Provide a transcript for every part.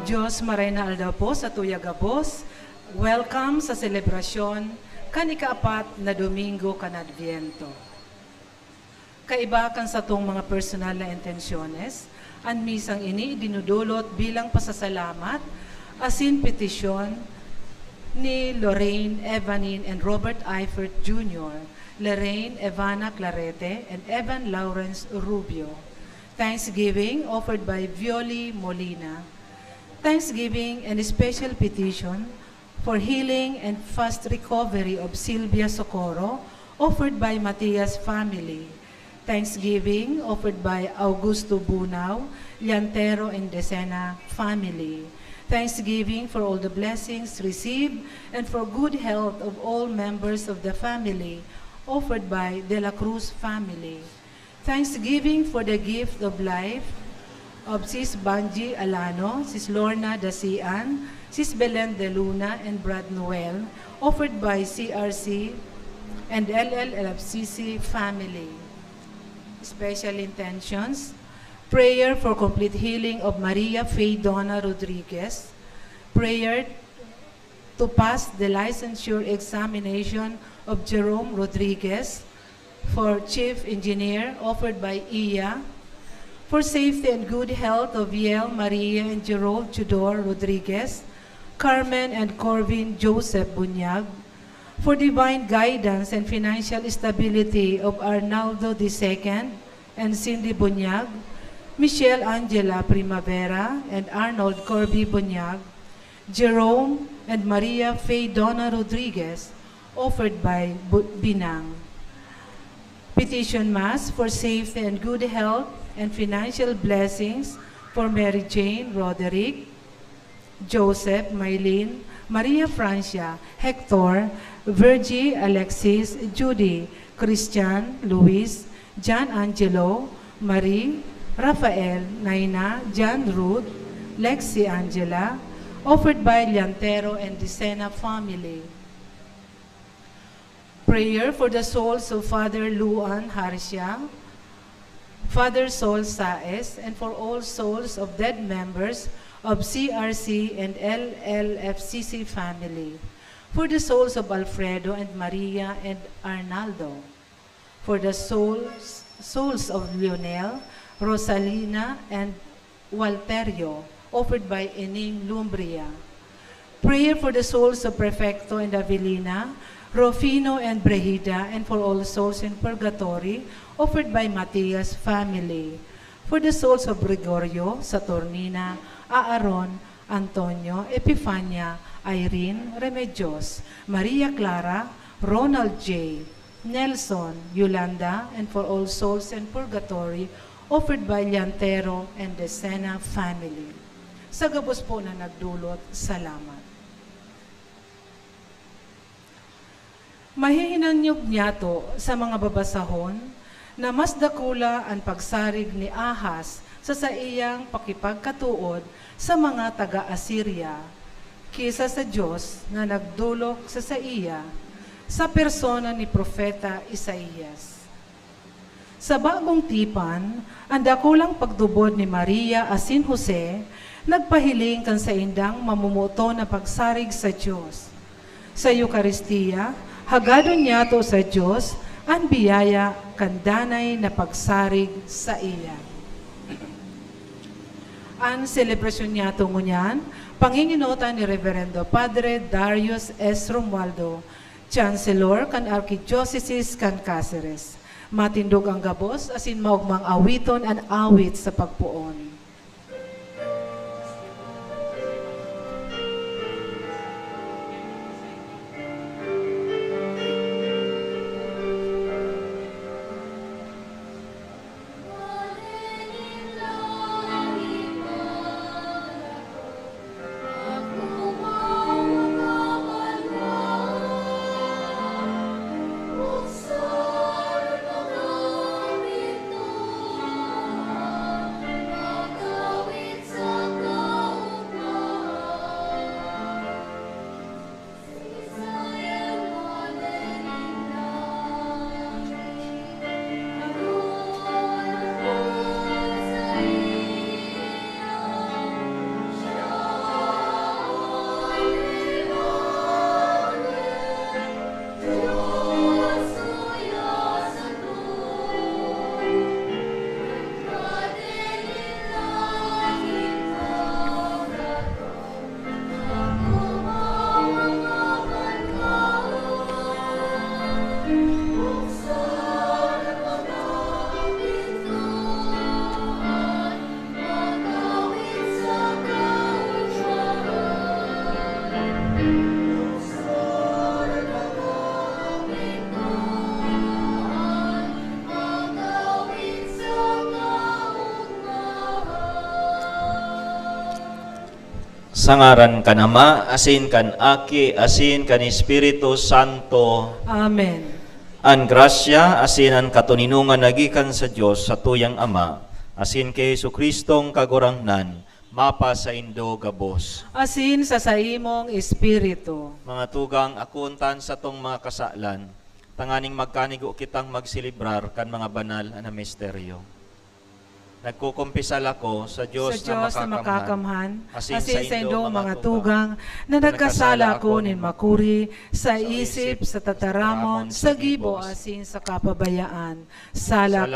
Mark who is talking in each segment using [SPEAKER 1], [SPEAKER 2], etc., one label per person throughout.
[SPEAKER 1] Diyos maray na aldaw po sa tuyagabos. Welcome sa selebrasyon kanikaapat na Domingo kan Adviento. Kaiba kan sa tong mga personal na intensyones, ang misang ini dinudulot bilang pasasalamat asin petisyon ni Lorraine, Evanin, and Robert Eifert Jr., Lorraine, Evana Clarete, and Evan Lawrence Rubio. Thanksgiving offered by Violi Molina. Thanksgiving and a special petition for healing and fast recovery of Silvia Socorro offered by Matias family. Thanksgiving offered by Augusto Bunao, Llantero and Decena family. Thanksgiving for all the blessings received and for good health of all members of the family offered by De La Cruz family. Thanksgiving for the gift of life of Sis Banji Alano, Sis Lorna Dasian, Sis Belen De Luna, and Brad Noel, offered by CRC and LLFCC family. Special intentions, prayer for complete healing of Maria Faye Donna Rodriguez, prayer to pass the licensure examination of Jerome Rodriguez for Chief Engineer, offered by IYA, for safety and good health of Yel, Maria, and Gerald Chudor Rodriguez, Carmen and Corvin Joseph Bunyag, for divine guidance and financial stability of Arnaldo II and Cindy Bunyag, Michelle Angela Primavera and Arnold Corby Bunyag, Jerome and Maria Faye Donna Rodriguez, offered by Binang. Petition Mass for safety and good health and financial blessings for Mary Jane Roderick, Joseph, Maylene, Maria Francia, Hector, Virgie, Alexis, Judy, Christian, Luis, John Angelo, Marie, Rafael, Naina, John Ruth, Lexi Angela, offered by Llantero and Decena family. Prayer for the souls of Father Luan Harsha, Father Sol Saez, and for all souls of dead members of CRC and LLFCC family, for the souls of Alfredo and Maria and Arnaldo, for the souls of Lionel, Rosalina, and Walterio, offered by Ening Lumbria. Prayer for the souls of Prefecto and Avelina, Rufino and Brehida, and for all souls in purgatory, offered by Matias family. For the souls of Gregorio, Saturnina, Aaron, Antonio, Epifania, Irene, Remedios, Maria Clara, Ronald J., Nelson, Yolanda, and for all souls in purgatory, offered by Llantero and Decena family. Sa gabos po na nagdulot, salamat. Mahihinanyog niyato sa mga babasahon na mas dakula ang pagsarig ni Ahas sa iyang pakipagkatuod sa mga taga-Assyria kisa sa Diyos na nagdulok sa iya sa persona ni Propeta Isaías. Sa bagong tipan, ang dakulang pagdubod ni Maria asin Jose nagpahiling kan sa indang mamumuto na pagsarig sa Diyos. Sa Eucharistia, hagadon niya to sa Diyos ang biyaya kandanay na pagsarig sa iya. Ang selebrasyon niya to ngunyan, panginginutan ni Reverendo Padre Darius S. Romualdo, Chancellor kan Archdiocese kan Cáceres. Matindog ang gabos asin maugmang awiton an awit sa pagpuon.
[SPEAKER 2] Sa ngaran kan Ama, asin kan Aki, asin kan Espiritu Santo.
[SPEAKER 1] Amen.
[SPEAKER 2] An grasya, asin an katuninungan nagikan sa Dios sa tuyang Ama, asin kay Jesucristong kagurangnan, mapa sa indo gabos.
[SPEAKER 1] Asin sa saimong espiritu.
[SPEAKER 2] Mga tugang akuntan sa tong mga kasalan, tanganing magkanigo kitang magsilibrar kan mga banal na misteryo. Nagkukumpisal ako sa Diyos,
[SPEAKER 1] sa Diyos na makakamhan,
[SPEAKER 2] asin
[SPEAKER 1] sa indo mga tugang, na nagkasala ako nin makuri, sa isip, sa tataramon, sa gibo, asin sa kapabayaan. Sala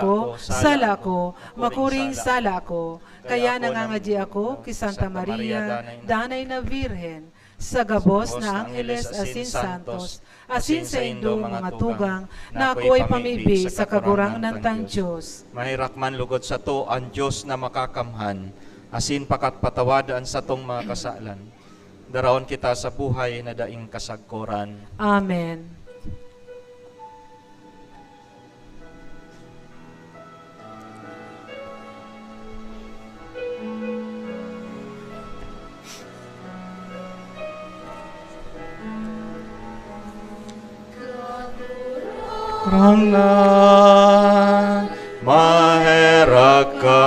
[SPEAKER 1] ko, makuring sala ko, kaya nangangadya ako, ki Santa Maria, danay na Virhen, sa gabos na Angeles asin Santos, asin sa indo mga tugang, na ako'y pamibi sa kagurang ng tang Diyos.
[SPEAKER 2] Mahirakman lugod sa to ang Diyos na makakamhan, asin pakat patawadaan sa tong mga kasalan. Daraon kita sa buhay na daing kasagkoran.
[SPEAKER 1] Amen.
[SPEAKER 2] Krangnan, maheraka,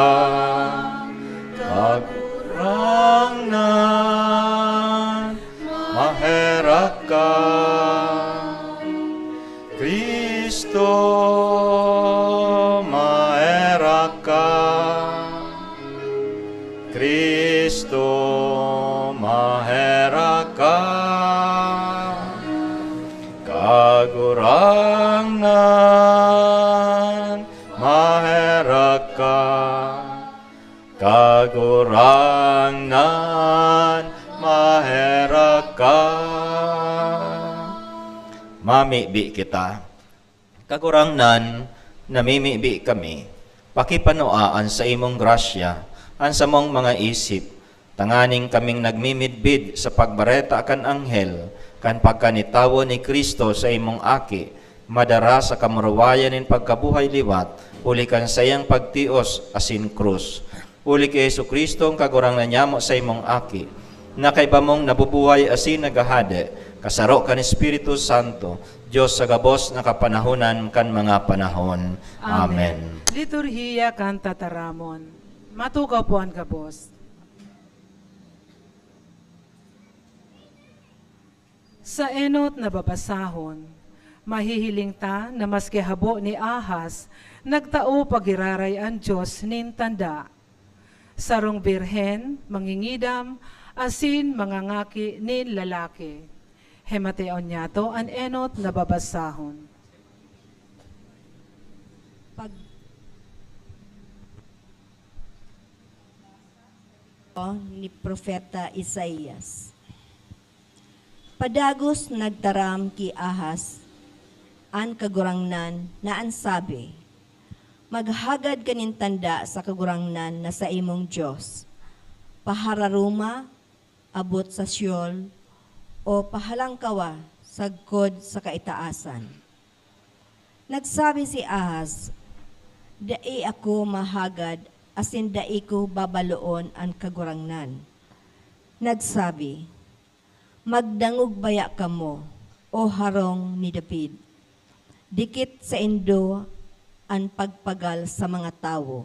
[SPEAKER 2] kagrangnan, maheraka, Kristo, maheraka, Kristo, maheraka, kagurangnan, maheraka, kagurangnan, maheraka. Mamibi kita. Kagurangnan, namimibi kami. Pakipanoaan sa imong grasya, ang sa mong mga isip, tanganing kaming nagmimidbid sa pagbareta kan anghel, kan pagkanitawo ni Kristo sa imong aki, madara sa kamurawayan nin pagkabuhay liwat, uli kan sayang pagtios asin krus. Uli kay Jesucristo ang kagurangnan nyamo sa imong aki, na kay bamong nabubuhay asin nagahade, kasaro kan Espiritu Santo, Diyos sa gabos na kapanahunan kan mga panahon. Amen.
[SPEAKER 1] Liturhiya kan tataramon. Matukaw po ang gabos. Sa enot na babasahon, mahihiling ta na maski habo ni Ahas, nagtao pagiraray ang Diyos nin tanda. Sarong birhen, mangingidam, asin mangangaki nin lalaki. Hemateon niya to ang enot na babasahon.
[SPEAKER 3] Ni Propeta Isaías. Padagos nagtaram ki Ahas, an kagurangnan na ansabi, maghagad kanin tanda sa kagurangnan na sa imong Diyos, pahararuma, abot sa Syol, o pahalangkawa, sagkod sa kaitaasan. Nagsabi si Ahas, dai ako mahagad, asin dai ko babaloon ang kagurangnan. Nagsabi, magdangog baya kamo, o harong ni David. Dikit sa indo ang pagpagal sa mga tao.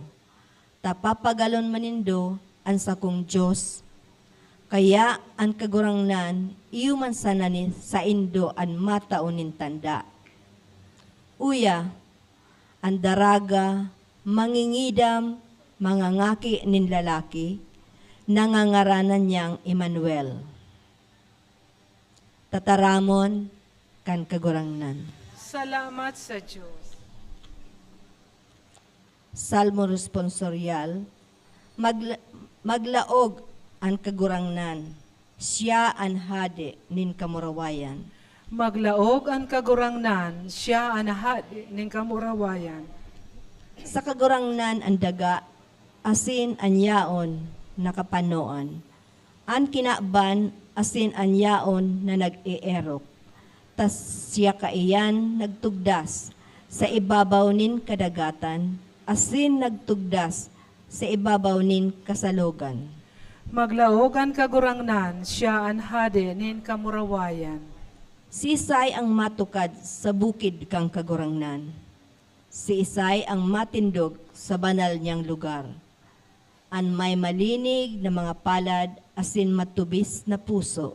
[SPEAKER 3] Tapapagalon manindo ang sakong Diyos. Kaya ang kagurangnan, iuman sanani sa indo ang mataunin tanda. Uya, ang daraga, mangingidam, mangangaki nin lalaki, nangangaranan niyang Emmanuel. Tataramon kan kagurangnan.
[SPEAKER 1] Salamat sa Diyos.
[SPEAKER 3] Salmo responsorial, maglaog ang kagurangnan, siya ang hade nin kamurawayan.
[SPEAKER 1] Maglaog ang kagurangnan, siya ang hadi ning kamurawayan.
[SPEAKER 3] Sa kagurangnan ang daga, asin ang yaon nakapanoan. Ang kinaban, asin ang yaon na nag-i-erok. Tas siya kaiyan nagtugdas sa ibabaw nin kadagatan, asin nagtugdas sa ibabaw nin kasalogan.
[SPEAKER 1] Maglaogan kagurangnan, siya an hade nin kamurawayan.
[SPEAKER 3] Si Isay ang matukad sa bukid kang kagurangnan. Si Isay ang matindog sa banal niyang lugar. An may malinig na mga palad asin matubis na puso.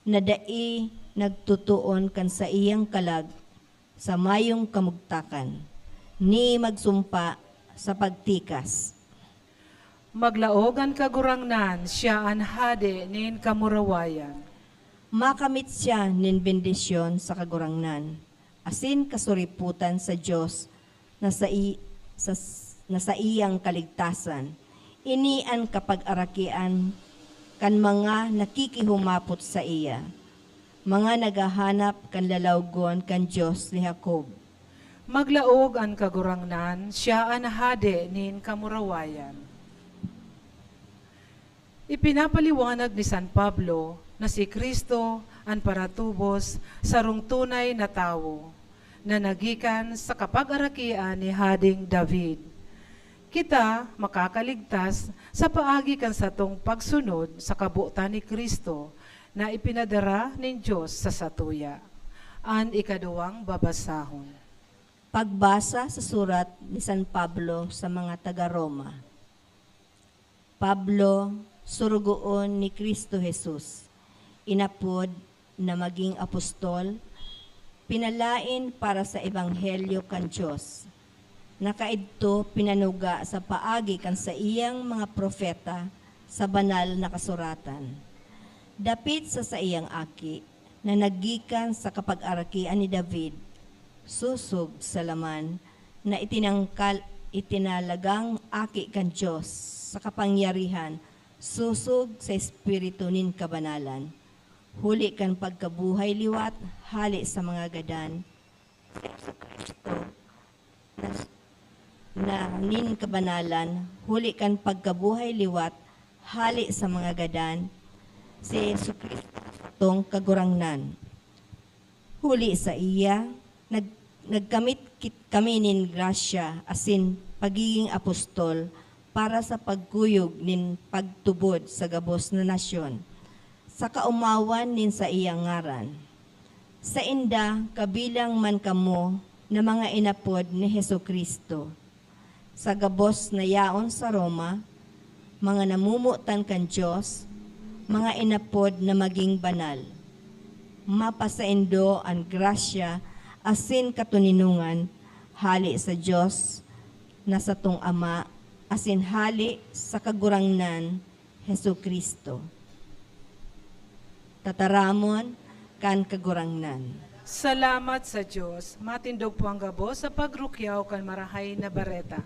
[SPEAKER 3] Nadai nagtutuon kan sa iyang kalag sa mayong kamugtakan. Ni magsumpa sa pagtikas.
[SPEAKER 1] Maglaogan kagurangnan, siya an hade nin kamurawayan.
[SPEAKER 3] Makamit siya nin bendisyon sa kagurangnan, asin kasuriputan sa Diyos na sa iyang kaligtasan. Inian kapag-arakian kan mga nakikihumapot sa iya, mga nagahanap kan lalawgon kan Diyos ni Jacob.
[SPEAKER 1] Maglaog an kagurangnan, siya an hade nin kamurawayan. Ipinapaliwanag ni San Pablo na si Kristo ang paratubos sarong tunay na tao na nagikan sa kapag-arakian ni Hading David. Kita makakaligtas sa paagi kan sa tong pagsunod sa kabuutan ni Kristo na ipinadara ng Diyos sa satuya. An ikaduwang babasahon.
[SPEAKER 3] Pagbasa sa surat ni San Pablo sa mga taga-Roma. Pablo, surugoon ni Kristo Jesus, inapod na maging apostol, pinalain para sa ebanghelyo kan Diyos. Nakaidto pinanuga sa paagi kan sa iyang mga propeta sa banal na kasuratan. Dapit sa iyang aki na nagikan sa kapag-arakian ni David, susog sa laman na itinalagang aki kan Diyos sa kapangyarihan, susog sa espiritu nin kabanalan. Huli kan pagkabuhay liwat, hali sa mga gadan. Sa Kristo na nin kabanalan, huli kan pagkabuhay liwat, hali sa mga gadan. Si Yesu Kristo tong kagurangnan. Huli sa iya, nagkamit kami nin grasya, asin pagiging apostol, para sa pagkuyog nin pagtubod sa gabos na nasyon, sa kaumawan nin sa iyang ngaran. Sa inda, kabilang man kamo na mga inapod ni Heso Kristo. Sa gabos na yaon sa Roma, mga namumutan kan Diyos, mga inapod na maging banal. Mapasaindo ang grasya, asin katuninungan, hali sa Diyos, na sa tong Ama, asin hali sa kagurangnan, Heso Kristo. Tataramon kan kagurangnan.
[SPEAKER 1] Salamat sa Diyos, matindog po ang gabo sa pagrukyaw kan marahay na bareta.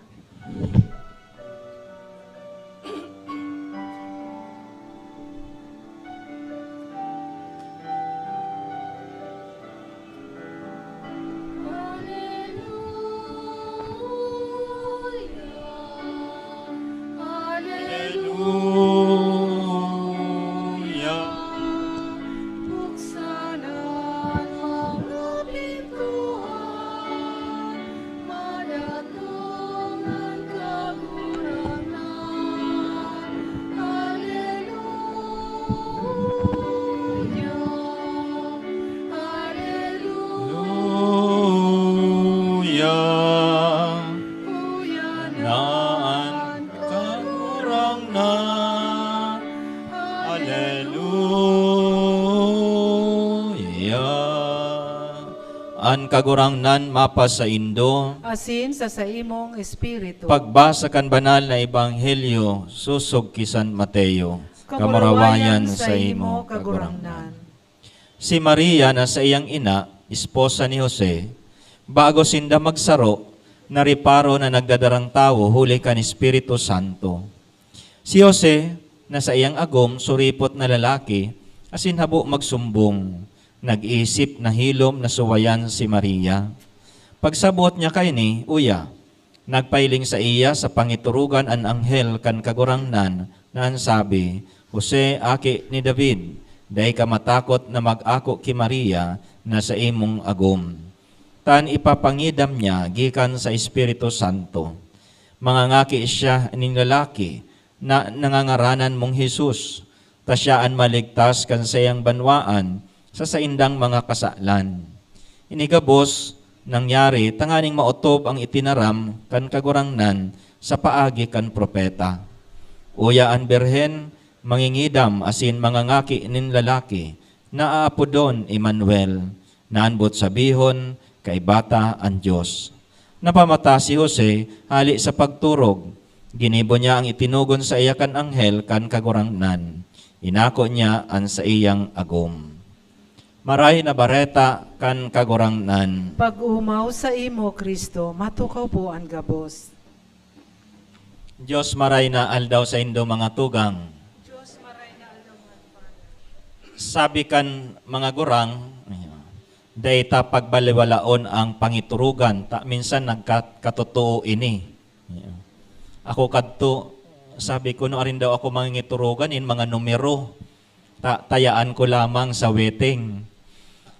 [SPEAKER 2] An kagurangnan mapa sa Indo,
[SPEAKER 1] Asin sa imong espiritu.
[SPEAKER 2] pagbasa kan banal na ebanghelyo, susog kisan Mateo, kamarawayan sa imo kagurangnan. Si Maria na sa iyang ina, esposa ni Jose, bago sinda magsaro, nariparo na nagdadarang tao huli kan Espiritu Santo. Si Jose, na sa iyang agom, suripot na lalaki, asin habo magsumbong, nag-iisip na hilom na suwayan si Maria. Pagsabot niya kay ni, uya, nagpailing sa iya sa pangiturugan an anghel kan kagurangnan na ansabi, Jose, aki ni David, dahi ka matakot na mag-ako ki Maria na sa imong agom. Tan ipapangidam niya gikan sa Espiritu Santo. Mangangaki siya ning lalaki, na nangangaranan mong Jesus, ta siyaan maligtas kan sayang banwaan sa saindang mga kasalan. Inigabos, nangyari, tanganing mautob ang itinaram kan kagurangnan sa paagi kan propeta. Uya an berhen, mangingidam asin mangangaki nin lalaki, na aapodon Emmanuel, naanbot sabihon, kay bata ang Diyos. Napamata si Jose, hali sa pagturog, ginibo niya ang itinugon sa iyakan anghel kan kagurangnan. Inako niya ang sa iyang agom. Maray na bareta kan kagurangnan.
[SPEAKER 1] Pag-umaw sa imo, Kristo, matukaw po ang gabos.
[SPEAKER 2] Diyos maray na aldaw sa indo mga tugang. Sabi kan mga gurang, dayta pagbaliwalaon ang pangiturugan, ta minsan nagkatotoo ini. Ako kadto, sabi ko no arin daw ako mangiturugan in mga numero, tayaan ko lamang sa waiting.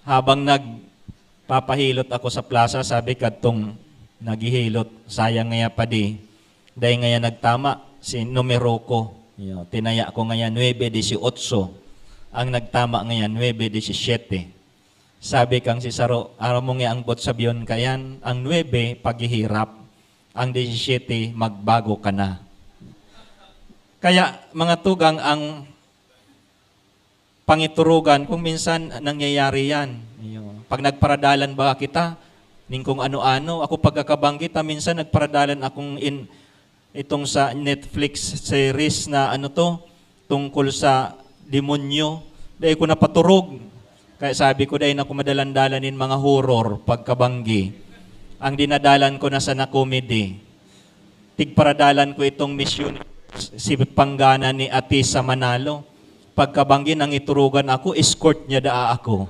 [SPEAKER 2] Habang nagpapahilot ako sa plaza, sabi kadtong naghihilot, sayang ngaya pa di, dahil ngaya nagtama si numero ko. Tinaya ko ngaya 9:18. Ang nagtama ngayon, 9:17. Sabi kang si Saro, araw mo nga ang bot sabiyon kayan, ang 9, paghihirap. Ang 17, magbago ka na. Kaya mga tugang, ang pangiturugan, kung minsan nangyayari yan. Pag nagparadalan ba kita, ning kung ano-ano, ako pagkakabanggit, minsan nagparadalan akong itong sa Netflix series na tungkol sa demonyo. Dahil ko napaturog. Kaya sabi ko dahil na kumadalanin mga horror pagkabanggi. Ang dinadalan ko na sa na-comedy. Tigparadalan ko itong mission si Panggana ni Ati sa Manalo. Pagkabanggi nang iturugan ako, escort niya daa ako.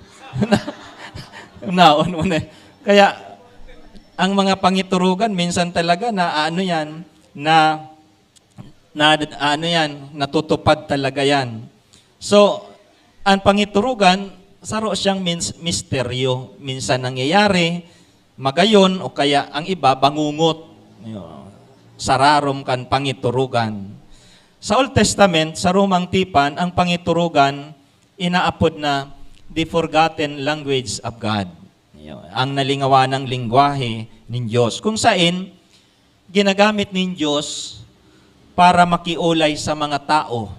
[SPEAKER 2] Kaya ang mga pangiturugan minsan talaga na natutupad talaga yan. So, ang pangiturugan, saro siyang misteryo. Minsan nangyayari, magayon, o kaya ang iba, bangungot. Sararom kan pangiturugan. Sa Old Testament, sa Romang Tipan, ang pangiturugan, inaapod na the forgotten language of God. Ang nalingawanang lingwahe ng Diyos. Kung saan, ginagamit ng Diyos para makiulay sa mga tao.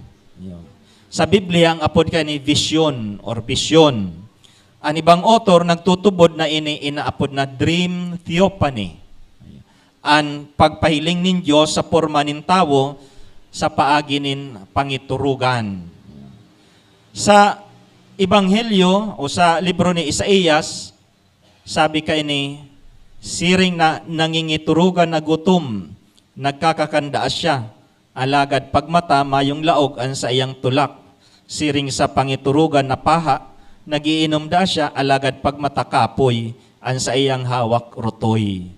[SPEAKER 2] Sa Biblia, ang apod ka ni vision or vision. Ang ibang author, nagtutubod na inaapod na dream theophany. Ang pagpahiling nin Diyos sa porma nin tao sa paagi nin pangiturugan. Sa Ebanghelyo o sa libro ni Isaías, sabi kay ni siring na nangingiturugan na gutom, nagkakakanda siya, alagad pagmata mayong laog an sa iyang tulak. Siring sa pangiturugan na paha, nagiinom da siya, alagad pagmatakapoy, ang sa iyang hawak rutoy.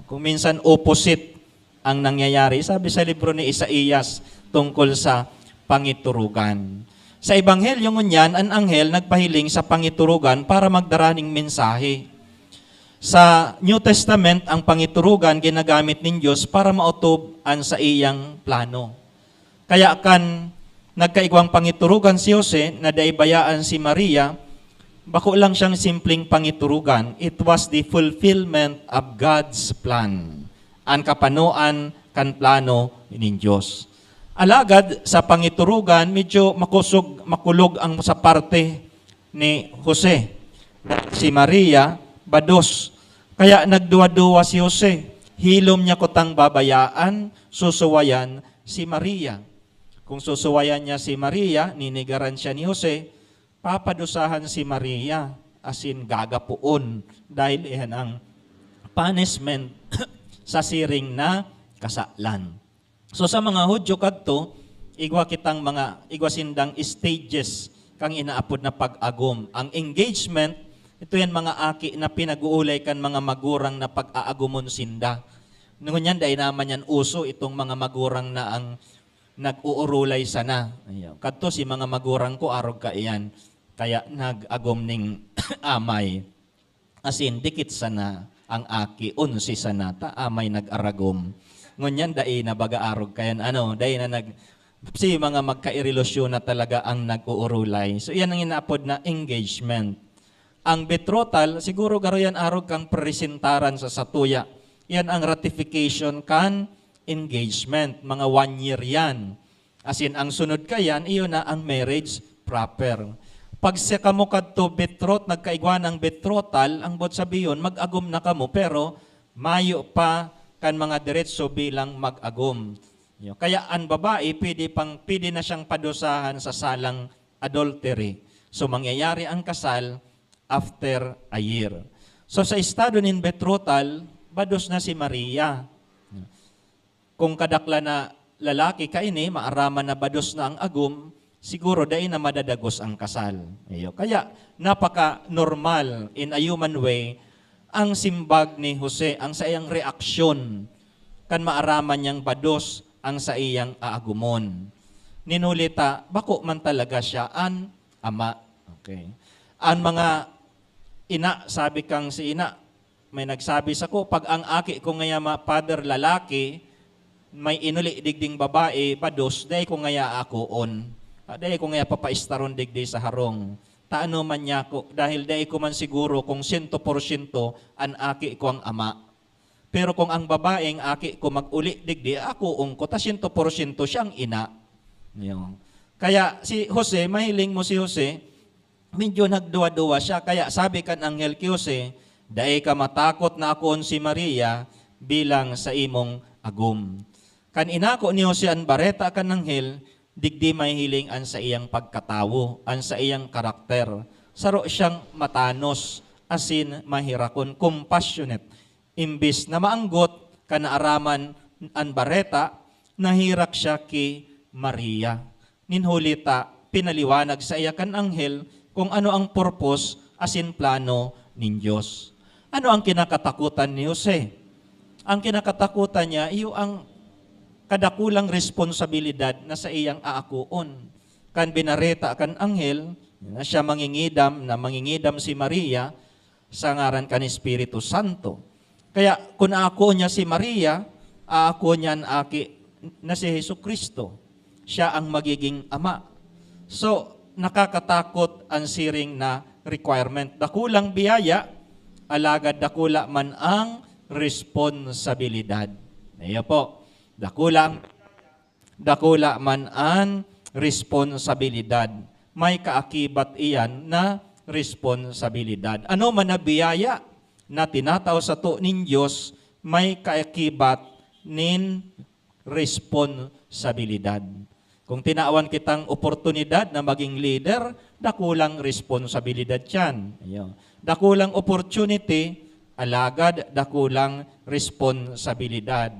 [SPEAKER 2] Kung minsan opposite ang nangyayari, sabi sa libro ni Isaías tungkol sa pangiturugan. Sa Ebanghelyo ngunyan, ang anghel nagpahiling sa pangiturugan para magdaraning mensahe. Sa New Testament, ang pangiturugan ginagamit ng Diyos para mautob ang sa iyang plano. Kaya kan nagkaigwang pangiturugan si Jose na daibayaan si Maria, bako lang siyang simpleng pangiturugan. It was the fulfillment of God's plan. Ang kapanuan kan plano ng Diyos. Alagad sa pangiturugan, medyo makulog ang sa parte ni Jose. Si Maria, bados. Kaya nagduwa-duwa si Jose. Hilom niya kutang babayaan, susuwayan si Maria. Kung susuwayan niya si Maria, ninigaran siya ni Jose, papadusahan si Maria, asin gagapuon, dahil iyan ang punishment sa siring na kasalan. So sa mga Hudyo kadto, igwa sindang stages kang inaapod na pag-agom. Ang engagement, ito yan mga aki na pinag-uulay kan mga magurang na pag-aagumon sinda. Ngunyan, dahil naman yan uso itong mga magurang na ang nag-uurulay sana. Kadto si mga magurang ko, arog ka iyan. Kaya nag-agom ning amay. Asin, dikit sana ang aki, unsi sana, ta amay nag-aragom. Ngunyan, dahil na baga-arog kayan, dahil na si mga magkairelasyon na talaga ang nag-uurulay. So yan ang inaapod na engagement. Ang betrothal, siguro garo yan arog kang presentaran sa satuya. Yan ang ratification kan engagement. Mga 1 year yan. As in, ang sunod ka yan, iyon na ang marriage proper. Pag siya kamo kadto betroth, nagkaigwa ng betrothal, ang bot sabiyon, mag-agom na kamo, pero mayo pa kan mga diretso bilang mag-agom. Kaya ang babae, pwede na siyang padusahan sa salang adultery. So mangyayari ang kasal after a year. So sa estado nin betrothal, bados na si Maria. Kung kadakla na lalaki kaini, maaraman na bados na ang agom, siguro dahil na madadagos ang kasal. Kaya napaka-normal in a human way ang simbag ni Jose, ang sa iyang reaksyon kan maaraman niyang bados ang sa iyang aagumon. Ninulita, bako man talaga siya an ama. Okay. Ang mga ina, sabi kang si ina, may nagsabi sa ko, pag ang aki ko ngaya father lalaki, may inuli digding babae, bados, dahi ko ngaya ako on. Dahi ko ngaya papaistaron digdi sa harong. Taano man niya ko, dahil dahi ko man siguro kung 100% ang aki ko ang ama. Pero kung ang babaeng aki ko mag-uli digdi, ako ungko, ta 100% siyang ina. Kaya si Jose, mahiling mo si Jose, medyo nagduwa-duwa siya. Kaya sabi kan anghel kay Jose, dahi ka matakot na akoon si Maria bilang sa imong agum. Kan inako ni Jose ang bareta kan anghel, digdi mahiling an sa iyang pagkatawo, an sa iyang karakter. Saro siyang matanos, asin mahirakon, compassionate. Imbis na maanggot, kanaaraman ang bareta, nahirak siya kay Maria. Ninhulita, pinaliwanag sa iya kan anghel kung ano ang purpose asin plano nin Diyos. Ano ang kinakatakutan ni Jose? Ang kinakatakutan niya, iyo ang kadakulang responsibilidad na sa iyang aakuon. Kan binareta kan anghel, na siya mangingidam si Maria sa ngaran kan Espiritu Santo. Kaya kung ako niya si Maria, ako niyan aki na si Jesucristo. Siya ang magiging ama. So, nakakatakot ang siring na requirement. Dakulang biyaya, alagad dakula man ang responsibilidad. Ayan po. Dakula man ang responsibilidad. May kaakibat iyan na responsibilidad. Ano man na biyaya na tinataw sa to nin Diyos, may kaakibat nin responsibilidad. Kung tinaawan kitang oportunidad na maging leader, dakulang responsibilidad yan. Dakulang opportunity, alagad dakulang responsibilidad.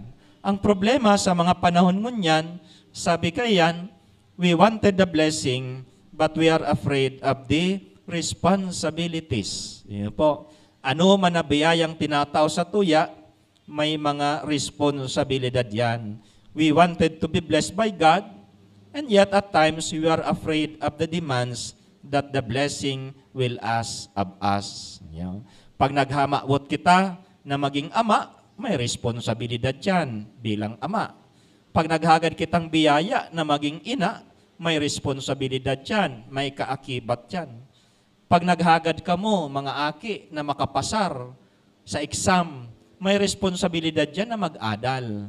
[SPEAKER 2] Ang problema sa mga panahon ngunyan, sabi kayan, we wanted the blessing, but we are afraid of the responsibilities. Yan po. Ano man na biyayang tinataw sa tuya, may mga responsibilidad yan. We wanted to be blessed by God, and yet at times we are afraid of the demands that the blessing will ask of us. Pag naghamawot kita na maging ama, may responsibilidad yan bilang ama. Pag naghagad kitang biyaya na maging ina, may responsibilidad yan, may kaakibat yan. Pag naghagad ka mo, mga aki, na makapasar sa exam, may responsibilidad yan na mag-adal.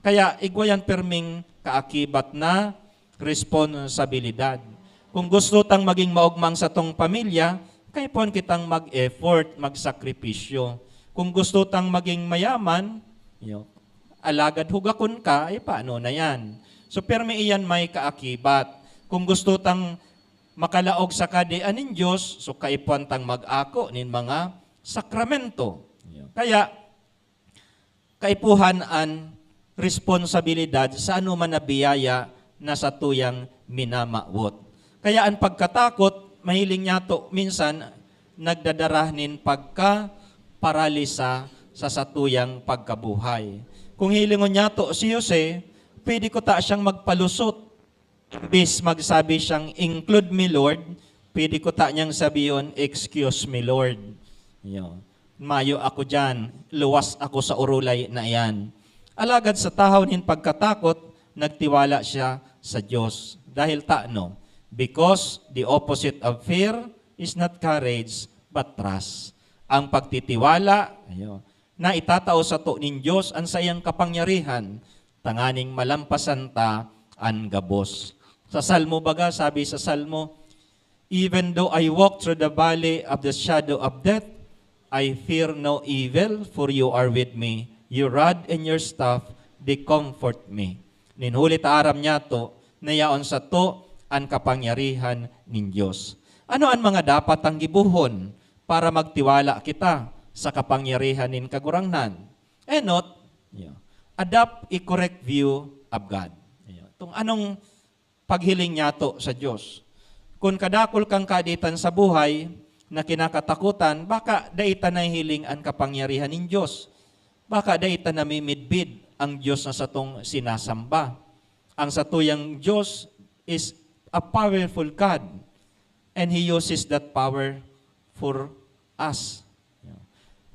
[SPEAKER 2] Kaya igwayan perming kaakibat na responsibilidad. Kung gusto tang maging maugmang sa tong pamilya, kaya po kitang mag-effort, magsakripisyo. Kung gusto tang maging mayaman, alagad hugakon ka, paano na yan? So permi iyan may kaakibat. Kung gusto tang makalaog sa kadian nin Diyos, so kaipuan tang mag-ako nin mga sakramento. Kaya, kaipuhan ang responsibilidad sa anuman na biyaya na sa tuyang minamawot. Kaya ang pagkatakot, mahiling niya to, minsan, nagdadarahnin pagka-paralisa sa satuyang pagkabuhay. Kung hilingon niya to si Jose, pwede ko ta siyang magpalusot. Bis magsabi siyang, include me Lord, pwede ko ta niyang sabiyon, excuse me Lord. Mayo ako dyan, luwas ako sa urulay na yan. Alagad sa tahaw nin pagkatakot, nagtiwala siya sa Diyos. Dahil taano? Because the opposite of fear is not courage, but trust. Ang pagtitiwala, na itatao sa to nin Diyos ang sayang kapangyarihan, tanganing malampasan ta ang gabos. Sa Salmo baga, sabi sa Salmo, even though I walk through the valley of the shadow of death, I fear no evil, for you are with me. Your rod and your staff, they comfort me. Ninhuli ta aram niya to, nayaon sa to, ang kapangyarihan nin Diyos. Ano ang mga dapat ang gibuhon para magtiwala kita sa kapangyarihan nin kagurangnan? Not, adopt a correct view of God. Itong anong paghiling niya to sa Diyos. Kung kadakol kang kaditan sa buhay na kinakatakutan, baka daita na hiling ang kapangyarihan nin Diyos. Baka daita namimidbid ang Diyos na sa tong sinasamba. Ang satuyang Diyos is a powerful God, and He uses that power for us.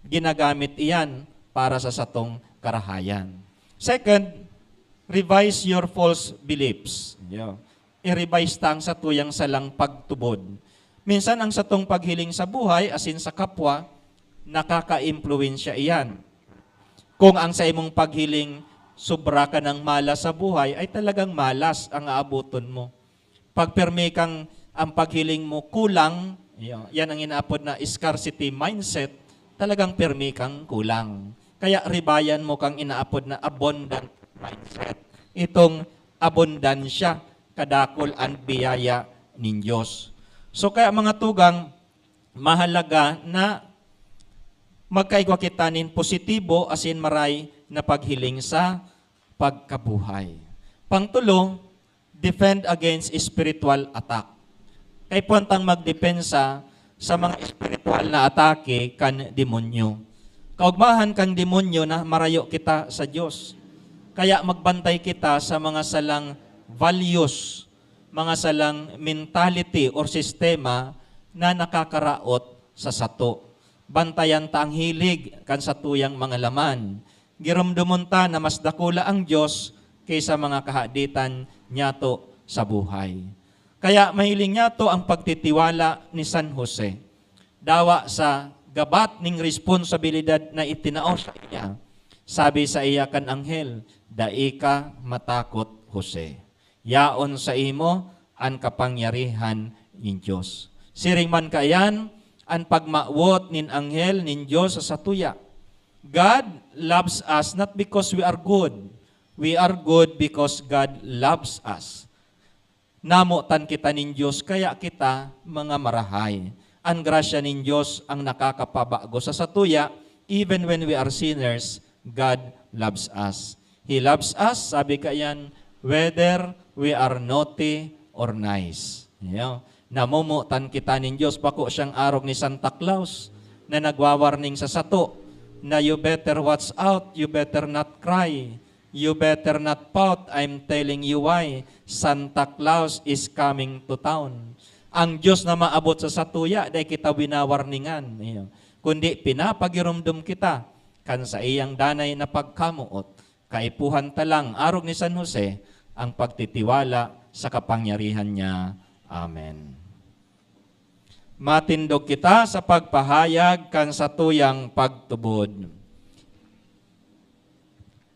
[SPEAKER 2] Ginagamit iyan para sa satong karahayan. Second, revise your false beliefs. I-revise tang satuyang salang pagtubod. Minsan ang satong paghiling sa buhay, asin sa kapwa, nakaka-impluwensya iyan. Kung ang sa imong paghiling sobra ka ng malas sa buhay, ay talagang malas ang aabuton mo. Pag permi kang ang paghiling mo kulang, yan ang inaapod na scarcity mindset, talagang permi kang kulang. Kaya ribayan mo kang inaapod na abundant mindset. Itong abundansya, kadakol ang biyaya nin Diyos. So kaya mga tugang, mahalaga na magkaigwa kita nin positibo asin maray na paghiling sa pagkabuhay. Pangtulo, defend against spiritual attack. Kay puntang magdepensa sa mga spiritual na atake kan demonyo. Kaugmahan kang demonyo na marayo kita sa Diyos. Kaya magbantay kita sa mga salang values, mga salang mentality or sistema na nakakaraot sa sato. Bantayan ta ang hilig kan satuyang mga laman. Girumdumon ta na mas dakula ang Diyos kaysa mga kahaditan niyato sa buhay. Kaya mahiling niyato ang pagtitiwala ni San Jose. Dawa sa gabat ning responsibilidad na itinao sa iya. Sabi sa iya kan anghel, dai ka matakot, Jose. Yaon sa imo ang kapangyarihan nin Diyos. Siring man kayan, ang pagmawot nin anghel nin Diyos sa satuya. God loves us not because we are good. We are good because God loves us. Namutan kita nin Diyos, kaya kita mga marahay. Ang grasya nin Diyos ang nakakapabago sa satuya, even when we are sinners, God loves us. He loves us, sabi kayan, whether we are naughty or nice. Namumutan kita nin Diyos, bako siyang arog ni Santa Claus na nagwawarning sa sato, na you better watch out, you better not cry, you better not pout, I'm telling you why. Santa Claus is coming to town. Ang Diyos na maabot sa satuya, dahil kita winawarningan. Kundi pinapagirumdum kita, kan sa iyang danay na pagkamuot, kaipuhan talang arog ni San Jose, ang pagtitiwala sa kapangyarihan niya. Amen. Matindog kita sa pagpahayag kan satuyang pagtubod.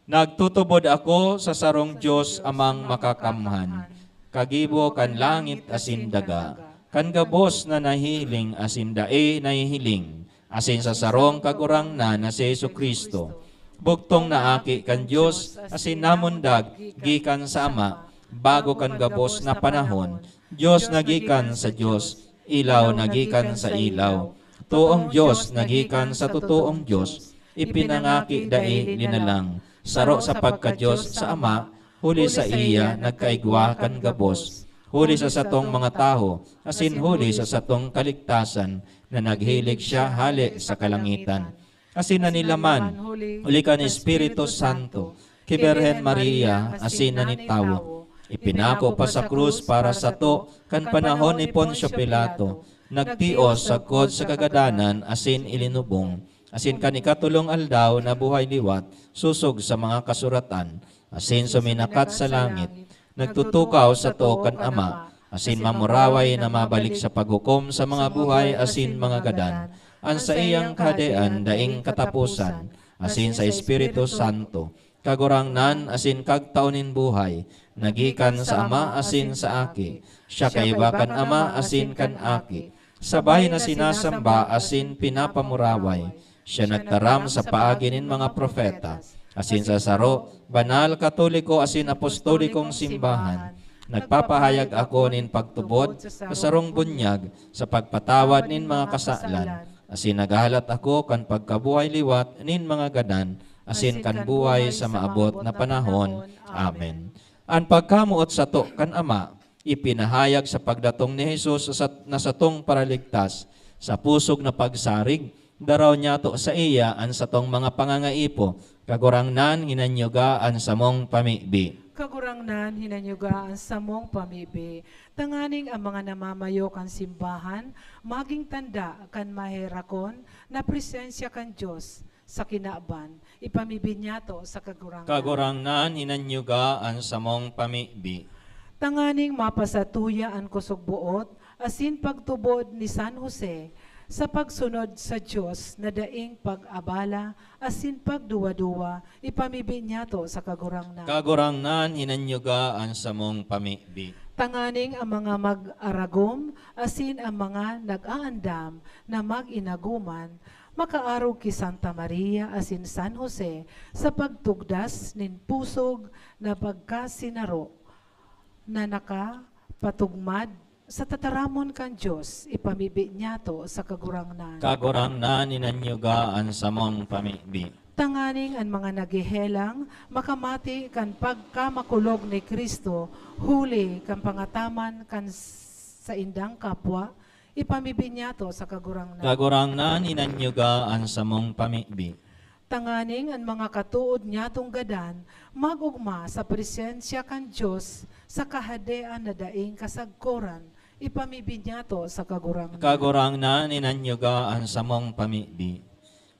[SPEAKER 2] Nagtutubod ako sa sarong Diyos amang makakamhan, kagibo kan langit asin daga, kan gabos na nahiling asin dae nahihiling, asin sa sarong kagurangnan na si Jesucristo. Bugtong naaki kan Diyos asin namundag gikan sa Ama, bago kan gabos na panahon, Diyos nagikan sa Diyos, ilaw nagikan sa ilaw, tuong Diyos nagikan sa tutuong Diyos, ipinangaki dae linalang, saro sa pagka-Diyos sa Ama, huli sa iya nagkaigwa kan gabos, huli sa satong mga taho, asin huli sa satong kaligtasan, na naghilig siya hali sa kalangitan. Asin na nilaman, huli kan Espiritu Santo, kiberhen Maria, asin na ni tawo, ipinako pa sa krus para sa to, kan panahon ni Poncio Pilato, nagtios sa kod sa kagadanan, asin ilinubong, asin kan ikatulong aldaw na buhay liwat, susog sa mga kasuratan, asin suminakat sa langit, nagtutukaw sa to kan Ama, asin mamuraway na mabalik sa paghukom sa mga buhay asin mga gadan, an sa iyang kadean daing katapusan, asin sa Espiritu Santo, kagurangnan asin kagtaunin buhay, nagikan sa Ama asin sa Aki, siya kaibakan Ama asin kan Aki, sabay na sinasamba asin pinapamuraway, siya nagtaram sa paaginin mga propeta, asin sa saro, banal, katoliko, asin apostolikong simbahan, nagpapahayag ako nin pagtubod sa sarong bunyag sa pagpatawad nin mga kasalan, asin naghahalat ako kan pagkabuhay liwat nin mga gadan, asin kan buhay sa maabot na panahon. Amen. Ang pagkamuot sa to kan Ama, ipinahayag sa pagdatong ni Jesus na satong paraligtas, sa pusog na pagsarig, daraw niya to sa iya ang satong mga pangangaipo, kagurangnan hinanyugaan sa mong pamibi.
[SPEAKER 1] Kagurangnan, hinanyugaan sa mong pamibi. Tanganing ang mga namamayo kan simbahan, maging tanda kan maherakon, na presensya kan Diyos sa kinaaban, ipamibi niya to sa kagurangnan.
[SPEAKER 2] Kagurangnan, hinanyugaan sa mong pamibi.
[SPEAKER 1] Tanganing mapasatuya ang kusog buot, asin pagtubod ni San Jose, sa pagsunod sa Diyos na daing pag-abala, asin pagduwa-duwa, ipamibi niya to sa kagurangnan.
[SPEAKER 2] Kagurangnan, hinanyugaan sa mong pamibi.
[SPEAKER 1] Tanganing ang mga mag-aragom, asin ang mga nag-aandam na mag-inaguman, makaarog ki Santa Maria asin San Jose sa pagtugdas nin pusog na pagkasinaro na nakapatugmad sa tataramon kan Diyos, ipamibi niya to sa kagurangnan.
[SPEAKER 2] Kagurangnan, hinanyugaan sa mong pamibi.
[SPEAKER 1] Tanganing ang mga nagihelang, makamati kan pagkamakulog ni Kristo, huli kan pangataman kan sa indang kapwa, ipamibi niya to sa kagurangnan.
[SPEAKER 2] Kagurangnan, hinanyugaan sa mong pamibi.
[SPEAKER 1] Tanganing ang mga katuod niya tong gadan, magugma sa presensya kan Diyos sa kahadean na daing kasagkoran, ipamibi niya to sa kagurangnan.
[SPEAKER 2] Kagurangnan, hinanyugaan sa mong pamibi.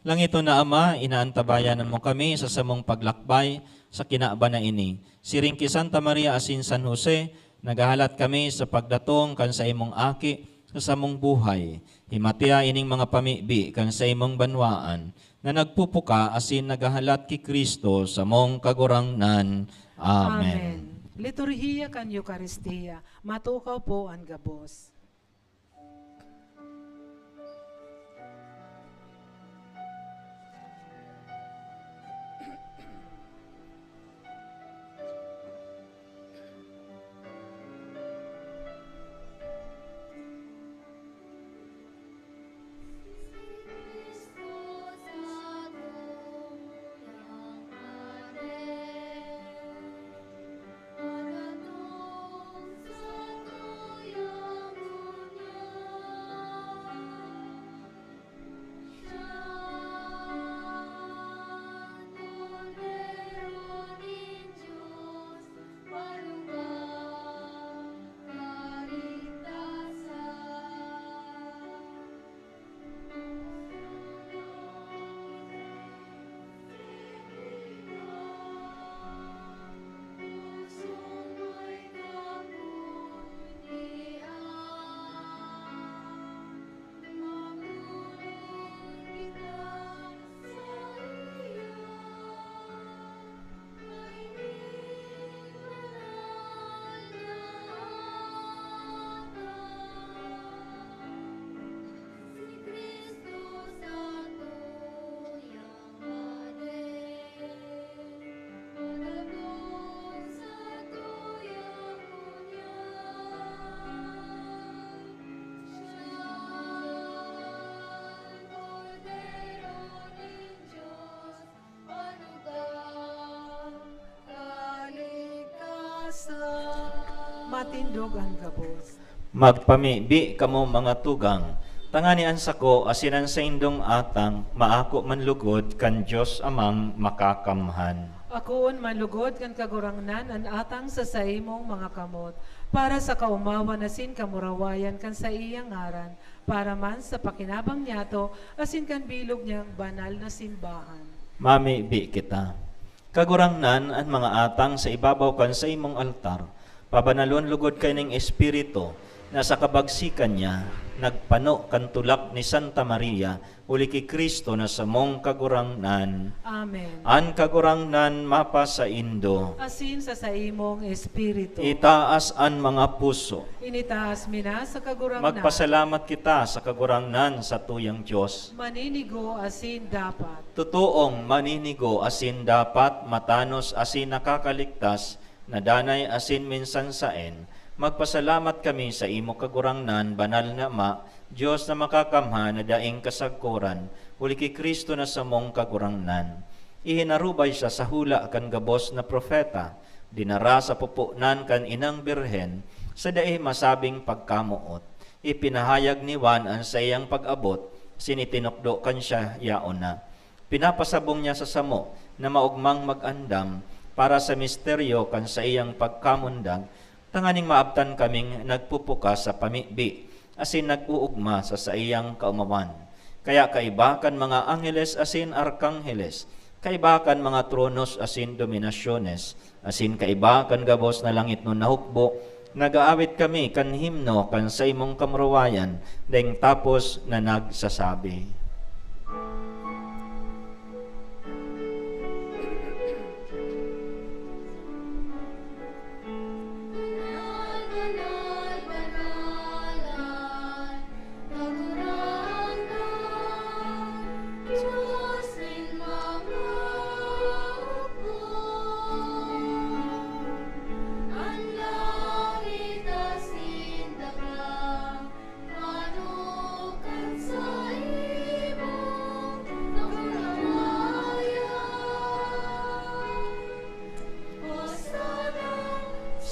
[SPEAKER 2] Langito na Ama, inaantabayanan mo kami sa samong paglakbay sa kinaaba na ini. Siring ki Santa Maria asin San Jose, nagahalat kami sa pagdatong kan sa imong aki, sa samong buhay. Himatia ining mga pamibi kan sa imong banwaan, na nagpupuka asin nagahalat ki Kristo sa mong kagurangnan. Amen.
[SPEAKER 1] Liturhiya kan Eucharistia, matukaw po ang gabos. Matindog ang gabos.
[SPEAKER 2] Magpamibi kamo mga tugang, tanganian sako asinan sa indong atang, maako manlugod kan Diyos amang makakamhan.
[SPEAKER 1] Akoon manlugod kan kagurangnan an atang sa saimong mga kamot, para sa kaumawa na sin kamurawayan kan sa iyang ngaran, para man sa pakinabang niyato, asin kan bilog niyang banal na simbahan.
[SPEAKER 2] Mamibi kita. Kagurangnan ang mga atang sa ibabaw kan sa imong altar, pabanalon lugod kay ning Espiritu, na sa kabagsikan niya, nagpano kan tulak ni Santa Maria, uli kay Kristo na sa mong kagurangnan.
[SPEAKER 1] Amen.
[SPEAKER 2] An kagurangnan mapa sa indo,
[SPEAKER 1] Asin sa imong espiritu.
[SPEAKER 2] itaas an mga puso.
[SPEAKER 1] Initaas mina sa kagurangnan.
[SPEAKER 2] Magpasalamat kita sa kagurangnan sa tuyang Diyos.
[SPEAKER 1] Maninigo asin dapat.
[SPEAKER 2] Tutuong maninigo asin dapat, matanos asin nakakaligtas, nadanay asin minsan saen. Magpasalamat kami sa imo kagurangnan, banal nga ma, Diyos na makakamha na daing kasagkuran, uli kay Kristo na sa mong kagurangnan. Ihinarubay siya sa hula kan gabos na propeta, dinara sa pupunan kan inang birhen, sa daing masabing pagkamuot. Ipinahayag ni Juan ang sa iyang pag-abot, sinitinukdo kan siya yaon na. Pinapasabong niya sa samo na maugmang mag-andam para sa misteryo kan sa iyang pagkamundag, tanganing maabtan kaming nagpupuka sa pamibi, asin nag-uugma sa iyang kaumawan. Kaya kaibakan mga angeles asin arkangheles, kaibakan mga tronos asin dominasyones, asin kaibakan gabos na langit no nahukbo, nagaawit kami kan himno kan sa imong kamruwayan, daing tapos na nagsasabi.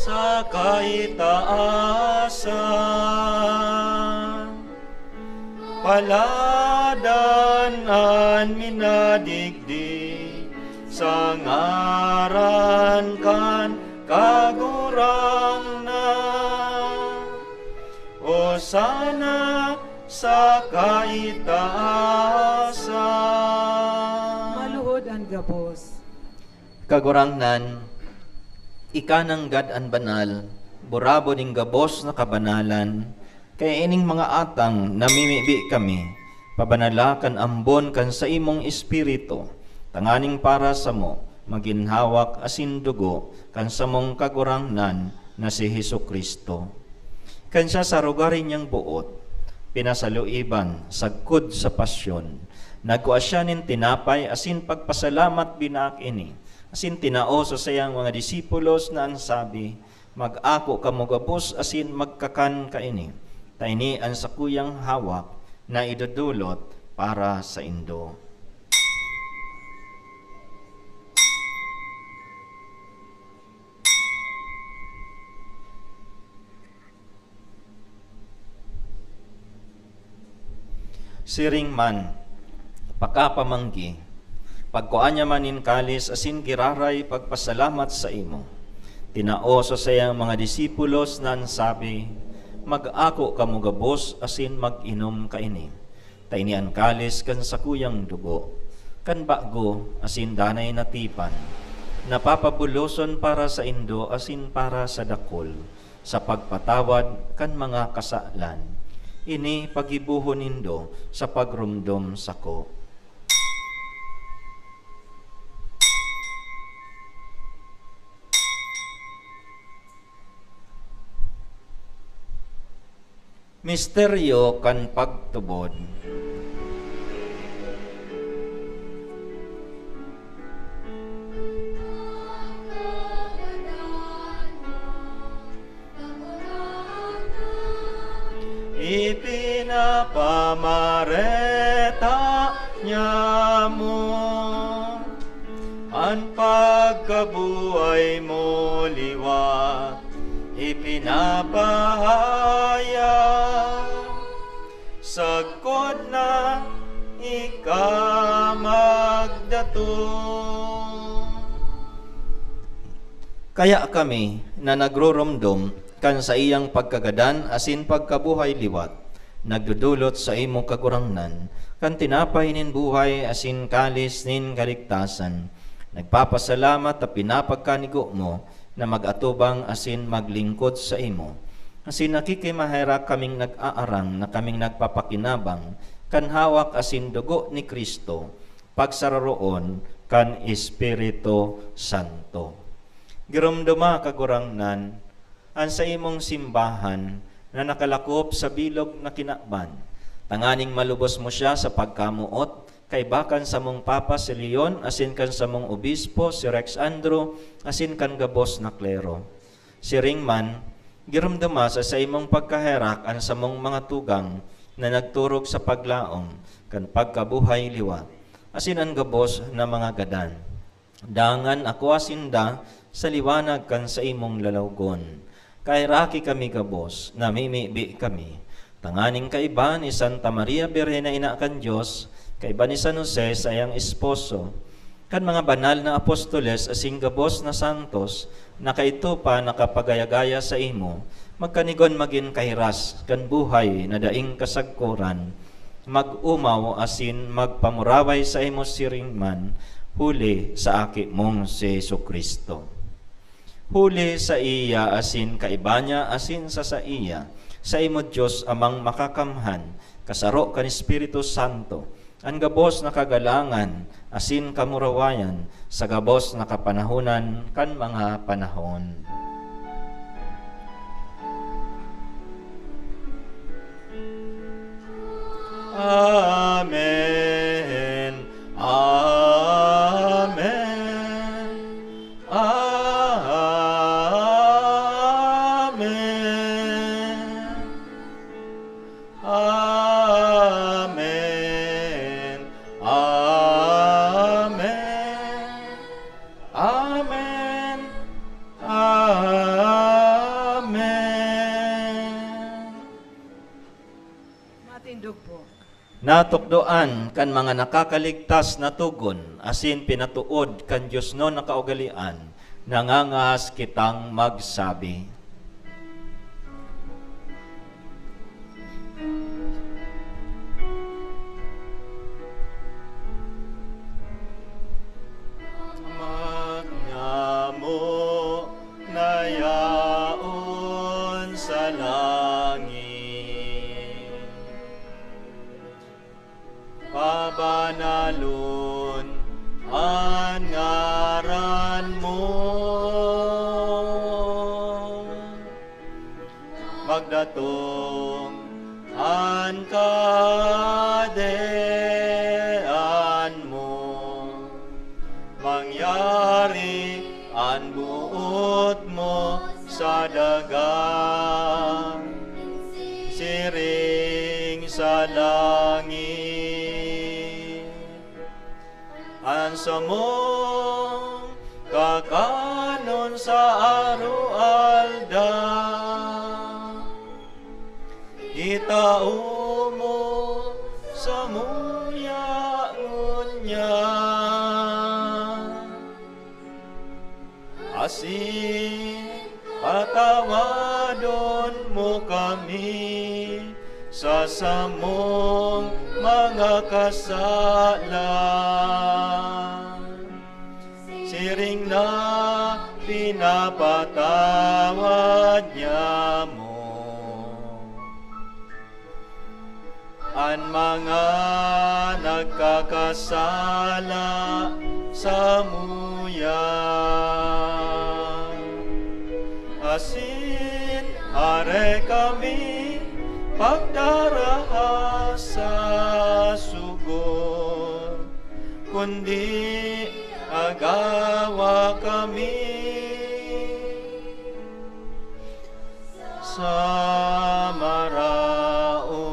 [SPEAKER 2] Sa kaitaasan, paladan an minadigdi, sa ngaran kan kagurangnan. O sana sa kaitaasan.
[SPEAKER 1] Maluhod ang gabos.
[SPEAKER 2] Kagurangnan, ikanang gad an banal, burabo ning gabos na kabanalan, kaya ining mga atang namimibi kami, pabanalakan ambon kan sa imong espiritu, tanganing para sa mo, maginhawak asin dugo, kan sa mong kagurangnan na si Hesukristo. Kan siya sa rugarin niyang buot, pinasaluiban, sagkod sa pasyon, nagkuha siya nin tinapay asin pagpasalamat binak ini, asin tinao sa sayang mga disipulos na ang sabi, mag-ako kamo gabos asin magkakan kaini. Taini ang sakuyang hawak na idudulot para sa indo. Siring man, pakapamanggi, pagkuanya manin kalis asin giraray pagpasalamat sa imo. Tinao sa sayang mga disipulos na sabi, mag-ako kamo gabos asin mag-inom kaini. Taini ang kalis kan sakuyang dugo, kan bago asin danay natipan, napapabuloson para sa indo asin para sa dakol, sa pagpatawad kan mga kasalan. Ini pagibuhon nindo sa pagrumdom sako. Misteryo kan pagtubod. Ipinapamareta niya mo ang pagkabuhay mo liwat, ipinapahaya sagkod na ikamagdato. Kaya kami na nagrurumdum kan sa iyang pagkagadan asin pagkabuhay liwat, nagdudulot sa imo kagurangnan, kan tinapay nin buhay asin kalis nin kaligtasan, Nagpapasalamat at pinapagkanigo mo na mag-atubang asin maglingkod sa imo. Asin nakikimahera kaming nag-aarang na kaming nagpapakinabang kan hawak asin dugo ni Kristo, pagsararoon kan Espiritu Santo. Girumduma kagurangnan, an sa imong simbahan na nakalakop sa bilog na kinakban. Tanganing malubos mo siya sa pagkamuot, kay bakan sa mong Papa si Leon, asin kan sa mong Obispo si Rex Andro, asin kan gabos na klero. Si Ringman, girumduma sa imong pagkaherak an sa mong mga tugang na nagturog sa paglaom, kan pagkabuhay liwat, asin ang gabos na mga gadan. Dangan ako asinda sa liwanag kan sa imong lalawgon. Kay raki kami gabos, namimibi kami. Tanganing kaiba ni Santa Maria Birhena Ina kan Diyos, kaiba ni San Jose sa iyang esposo, kan mga banal na apostoles asing gabos na santos, na kaito pa nakapagayagaya sa imo, magkanigon magin kahiras, kan buhay na daing kasagkuran, mag-umaw asin magpamuraway sa imo siringman, huli sa aki mong si Jesucristo. Huli sa iya asin kaibanya asin sa iya, sa imo Diyos amang makakamhan, kasaro kan Espiritu Santo, ang gabos na kagalangan, asin kamurawayan, sa gabos na kapanahunan kan mga panahon. Amen. Amen. Amen. Amen. Amen. Amen. Amen.
[SPEAKER 1] Matindog po.
[SPEAKER 2] Natukdoan kan mga nakakaligtas na tugon, asin pinatuod kan Diyos no nakaugalian, nangangas kitang magsabi. Magngamo na yaon sa langit, pabanalon ang ngaran mo, magdatong ang kadean mo, mangyari ang buot mo sa dagang siring sa langit. Ang samong kakanon sa arualda, itao mo sa muyangon niya, asin patawadon mo kami sa samong mga kasalan. Siring na pinapatawad niya mo ang mga nagkakasala sa muya, asin are kami pagdaraha sa sugod, kundi agawa kami sa maraot.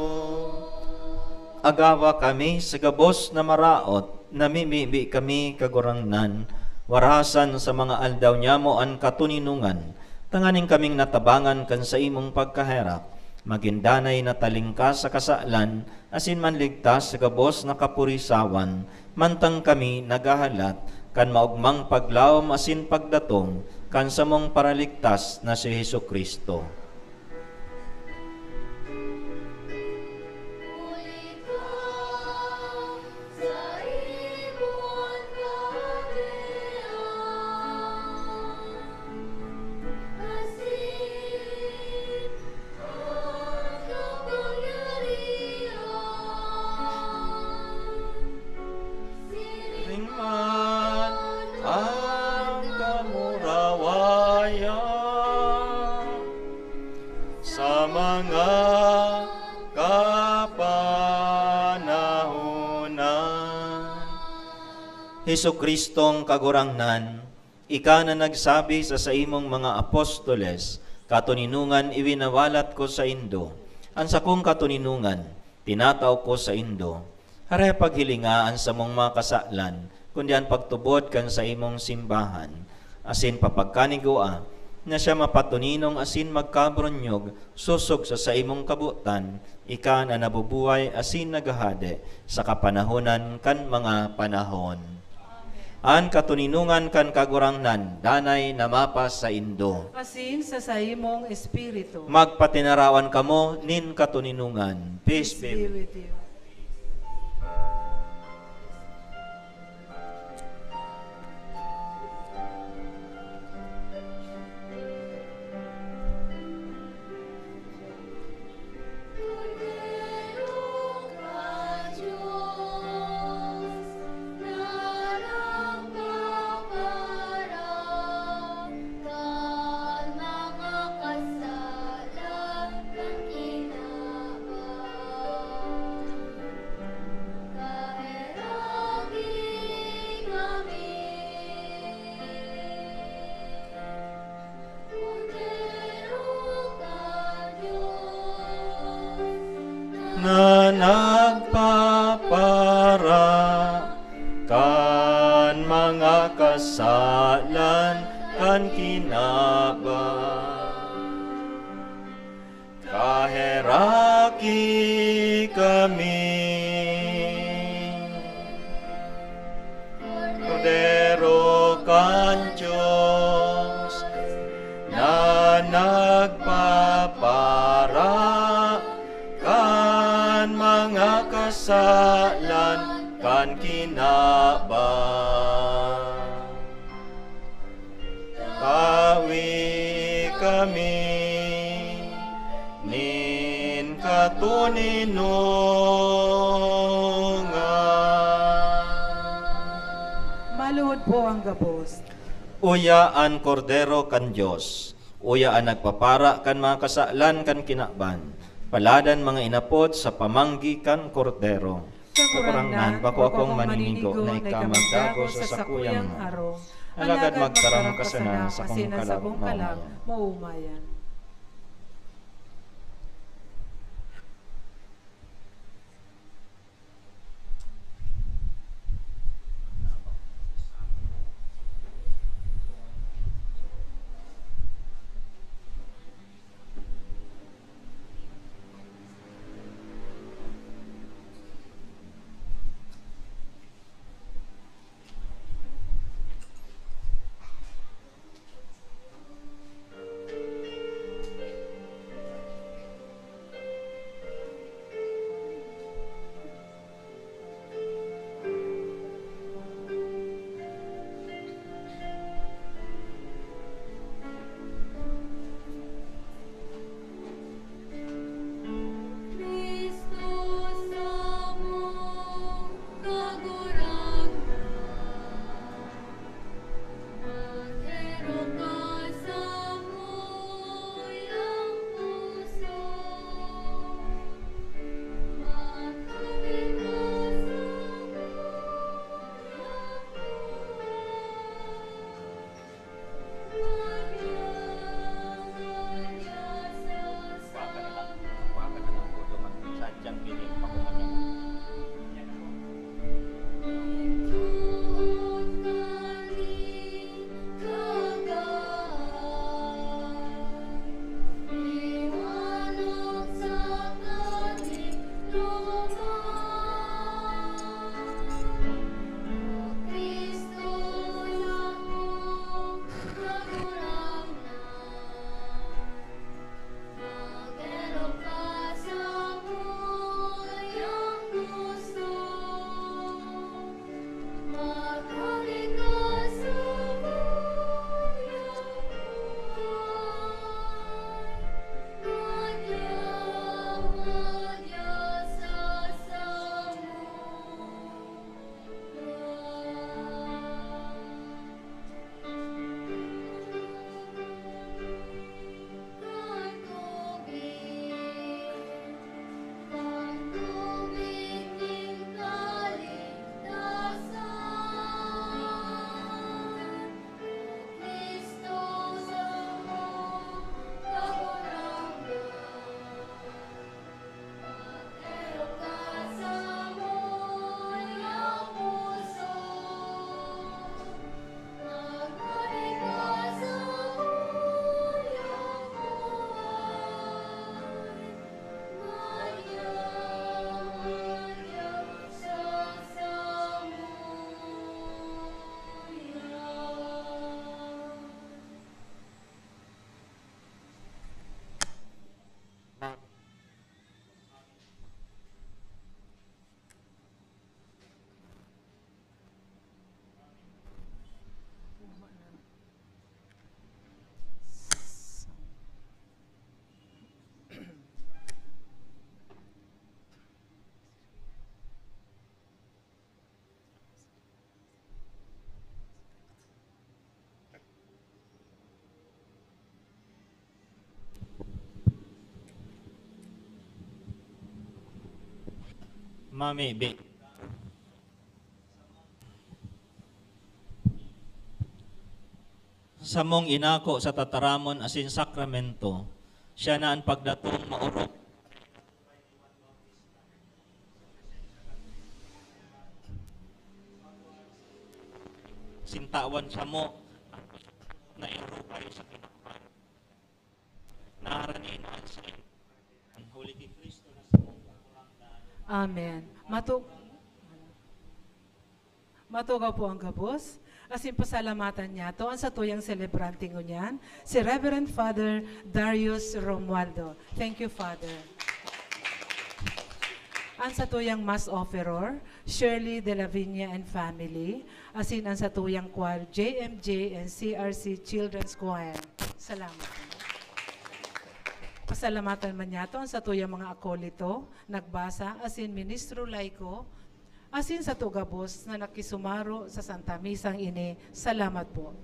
[SPEAKER 2] Agawa kami sa gabos na maraot, namimibi kami kagurangnan, warasan sa mga aldaw niya mo ang katuninungan, tanganing kaming natabangan kan sa imong pagkaherap, magindanay na talingka sa kasalan, asin manligtas sa gabos na kapurisawan, mantang kami nagahalat, kan maugmang paglawom asin pagdatong, kan samong paraligtas na si Jesucristo. tingman ang kamurawayan sa mga kapanahunan. Hesu Kristong kagurangnan, ika na nagsabi sa imong mga apostoles, katuninungan iwinawalat ko sa Indo. Ang sakong katuninungan, tinataw ko sa Indo. Haray paghilingaan sa mong mga kasaklan, kundi ang pagtubod kan sa imong simbahan. Asin papagkanigua, na siya mapatuninong asin magkabronyog, susog sa imong kabutan, ika na nabubuhay asin nagahade sa kapanahonan kan mga panahon. An katuninungan kan kagurangnan, danay namapas sa Indo.
[SPEAKER 1] Asin sa imong espiritu.
[SPEAKER 2] Magpatinarawan kamo nin katuninungan. Peace be with you.
[SPEAKER 1] with you.
[SPEAKER 2] Na nagpapara kan mga kasalan kan kinaba. Kaheraki kami, Cordero kan Diyos, na nagpapara kan mga kasalan kan kinaba. Pawi kami nin katuninungan.
[SPEAKER 1] Maluhod po ang gabos.
[SPEAKER 2] Uya ang kordero kan Diyos, uya ang nagpapara kan mga kasalan kan kinakban, paladan mga inapod sa pamanggi kan kordero. Kakurangnan, bako akong maninigo na ikamagdago sa sakuyang
[SPEAKER 1] harong.
[SPEAKER 2] alagad magtarang kasanan sa kong kalag
[SPEAKER 1] kalag maumayan.
[SPEAKER 2] Mamibi. Sa mong inako sa tataramon asin sakramento, siya na ang pagdatong maurok. Sintawan siya mo na irupay sa kinakpan. Naranin ang sa Huli kay Kristo na sa mong kakurangdaan.
[SPEAKER 1] Amen. Matugaw po ang gabos. Asin pasalamatan niya to ang sa tuyang celebrante ngunyan, si Reverend Father Darius Romualdo. Thank you, Father. Ang sa tuyang mass offerer, Shirley De La Viña and family, asin ang sa tuyang choir, JMJ and CRC Children's Choir. Salamat. Pasalamatan man niya to ang sa tuyang mga akolito, nagbasa, asin ministro laiko, asin sa tugabos na nakisumaro sa Santa Misang ini. Salamat po.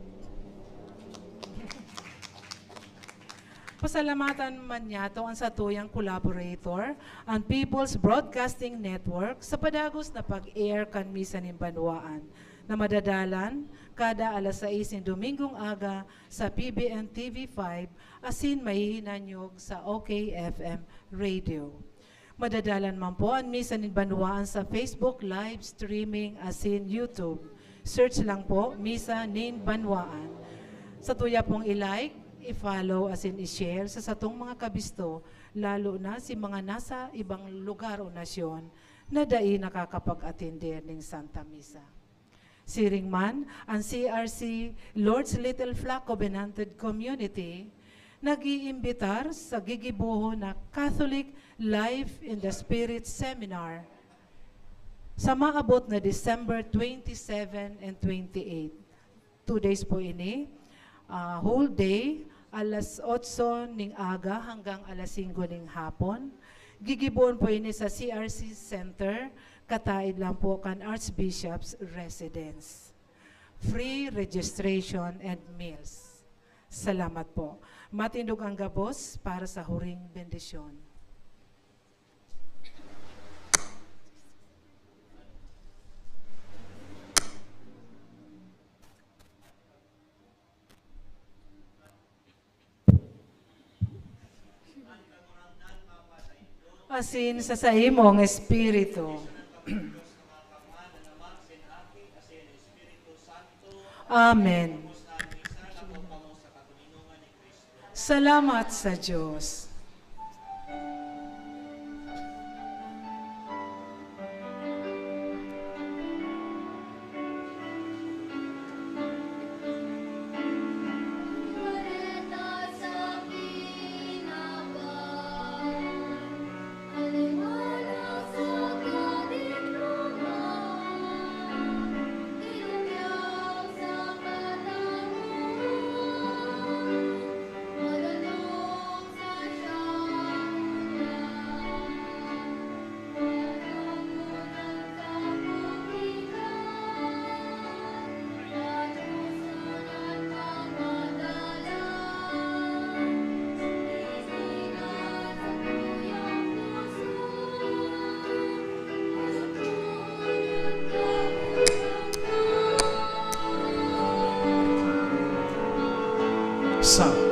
[SPEAKER 1] Pasalamatan man niya to ang sa tuyang collaborator, ang People's Broadcasting Network sa padagos na pag-air kan Misa ng Banwaan na madadalan kada alas 6 ng Domingong aga sa PBN TV5 asin mahihinanyog sa OKFM Radio. Madadalan man po ang Misa ng Banwaan sa Facebook live streaming asin YouTube. Search lang po Misa ng Banwaan. Sa tuya pong i-like, i-follow asin i-share sa satong mga kabisto, lalo na si mga nasa ibang lugar o nasyon na dai nakakapag-attender ng Santa Misa. Siring man, ang CRC Lord's Little Flock Covenanted Community nag-iimbitar sa gigibuho na Catholic Life in the Spirit Seminar sa maabot na December 27 and 28. 2 days po ini, whole day, alas 8 ning aga hanggang alas 5 ning hapon. Gigibuon po ini sa CRC Center, kataid lang po kan Archbishop's Residence. Free registration and meals. Salamat po. Matindog ang gabos para sa huring bendisyon. Asin sa imong espiritu. Amen. Salamat sa Diyos.
[SPEAKER 4] Sa